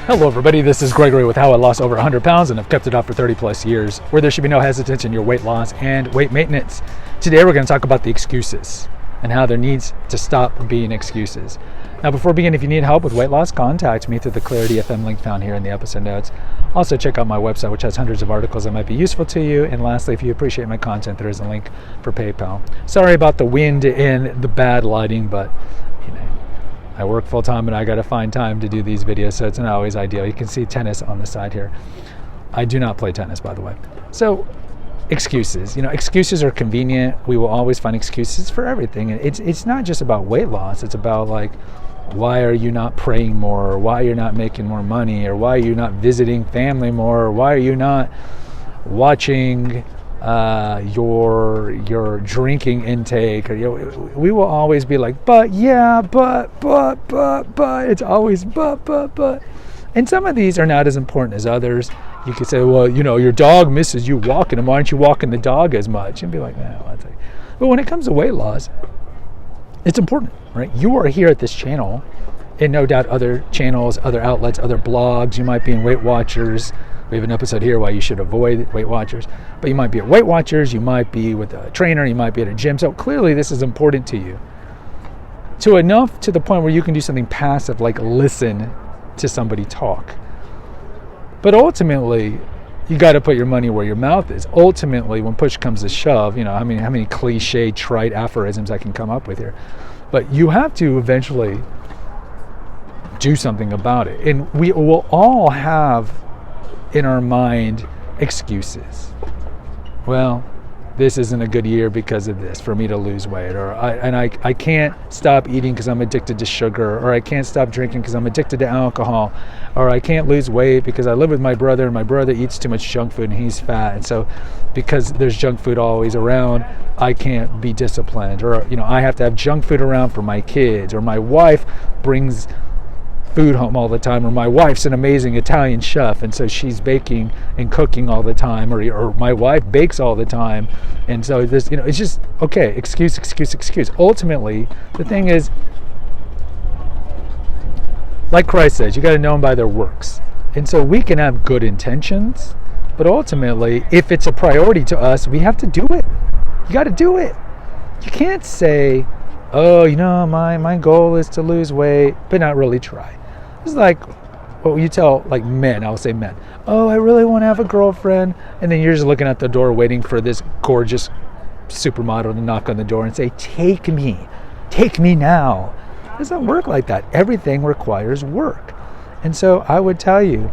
Hello everybody, this is Gregory with How I Lost Over 100 Pounds and I've kept it off for 30 plus years, where there should be no hesitance in your weight loss and weight maintenance. Today we're going to talk about the excuses and how there needs to stop being excuses. Now before beginning, if you need help with weight loss, contact me through the Clarity FM link found here in the episode notes. Also check out my website, which has hundreds of articles that might be useful to you. And lastly, if you appreciate my content, there is a link for PayPal. Sorry about the wind and the bad lighting, but I work full time and I got to find time to do these videos, so it's not always ideal. You can see tennis on the side here. I do not play tennis, by the way. So excuses, excuses are convenient. We will always find excuses for everything. It's not just about weight loss. It's about like, why are you not praying more, or why you're not making more money, or why are you not visiting family more, or why are you not watching your drinking intake. We will always be like, but it's always but. And some of these are not as important as others. You could say, well, your dog misses you walking him. Why aren't you walking the dog as much? And be like, no, I'll tell you. But when it comes to weight loss, it's important, right? You are here at this channel, and no doubt other channels, other outlets, other blogs. You might be in Weight Watchers. We have an episode here why you should avoid Weight Watchers. But you might be at Weight Watchers, you might be with a trainer, you might be at a gym. So clearly this is important to you. To the point where you can do something passive like listen to somebody talk. But ultimately, you got to put your money where your mouth is. Ultimately, when push comes to shove, how many cliche, trite aphorisms I can come up with here. But you have to eventually do something about it. And we will all have in our mind excuses. Well, this isn't a good year because of this for me to lose weight, or I can't stop eating because I'm addicted to sugar, or I can't stop drinking because I'm addicted to alcohol, or I can't lose weight because I live with my brother and my brother eats too much junk food and he's fat, and so because there's junk food always around, I can't be disciplined, or I have to have junk food around for my kids, or my wife brings food home all the time, or my wife's an amazing Italian chef and so she's baking and cooking all the time, or my wife bakes all the time, and so this it's just okay, excuse. Ultimately the thing is, like Christ says, you got to know them by their works. And so we can have good intentions, but ultimately if it's a priority to us, we have to do it. You got to do it. You can't say, oh, my goal is to lose weight, but not really try. It's like what you tell like men, I'll say men, oh, I really want to have a girlfriend, and then you're just looking at the door waiting for this gorgeous supermodel to knock on the door and say, take me now. It doesn't work like that. Everything requires work. And so I would tell you,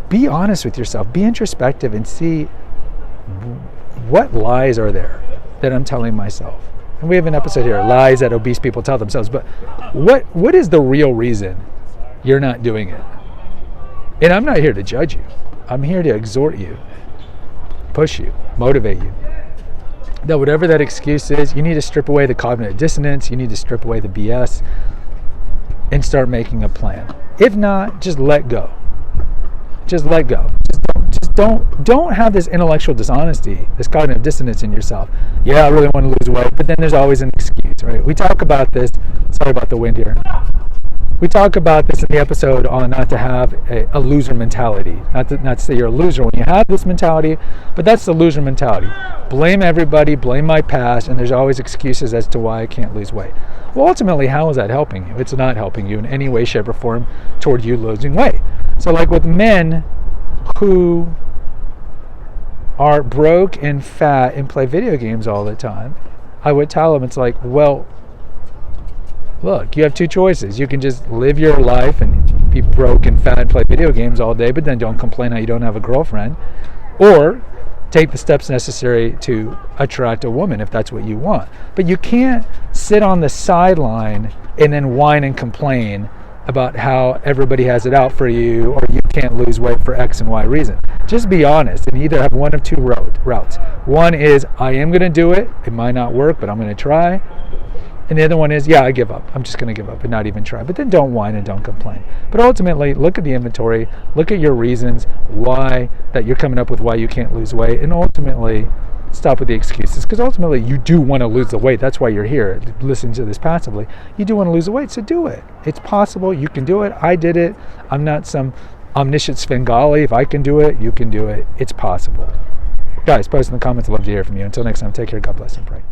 be honest with yourself, be introspective, and see what lies are there that I'm telling myself. And we have an episode here, lies that obese people tell themselves. But what is the real reason you're not doing it? And I'm not here to judge you. I'm here to exhort you, push you, motivate you. That whatever that excuse is, you need to strip away the cognitive dissonance. You need to strip away the BS and start making a plan. If not, just let go. Just let go. Don't have this intellectual dishonesty, this cognitive dissonance in yourself. Yeah, I really want to lose weight, but then there's always an excuse, right? We talk about this. Sorry about the wind here. We talk about this in the episode on not to have a loser mentality. Not to say you're a loser when you have this mentality, but that's the loser mentality. Blame everybody, blame my past, and there's always excuses as to why I can't lose weight. Well, ultimately, how is that helping you? It's not helping you in any way, shape, or form toward you losing weight. So like with men who are broke and fat and play video games all the time, I would tell them, it's like, well, look, you have two choices. You can just live your life and be broke and fat and play video games all day, but then don't complain how you don't have a girlfriend, or take the steps necessary to attract a woman if that's what you want. But you can't sit on the sideline and then whine and complain about how everybody has it out for you, or you can't lose weight for X and Y reason. Just be honest and either have one of two routes. One is, I am going to do it. It might not work, but I'm going to try. And the other one is, yeah, I give up. I'm just going to give up and not even try. But then don't whine and don't complain. But ultimately, look at the inventory. Look at your reasons why that you're coming up with why you can't lose weight. And ultimately, stop with the excuses, because ultimately you do want to lose the weight. That's why you're here listening to this passively. You do want to lose the weight, so do it. It's possible. You can do it. I did it. I'm not some omniscient Svengali. If I can do it, you can do it. It's possible. Guys, post in the comments. I'd love to hear from you. Until next time, take care. God bless and pray.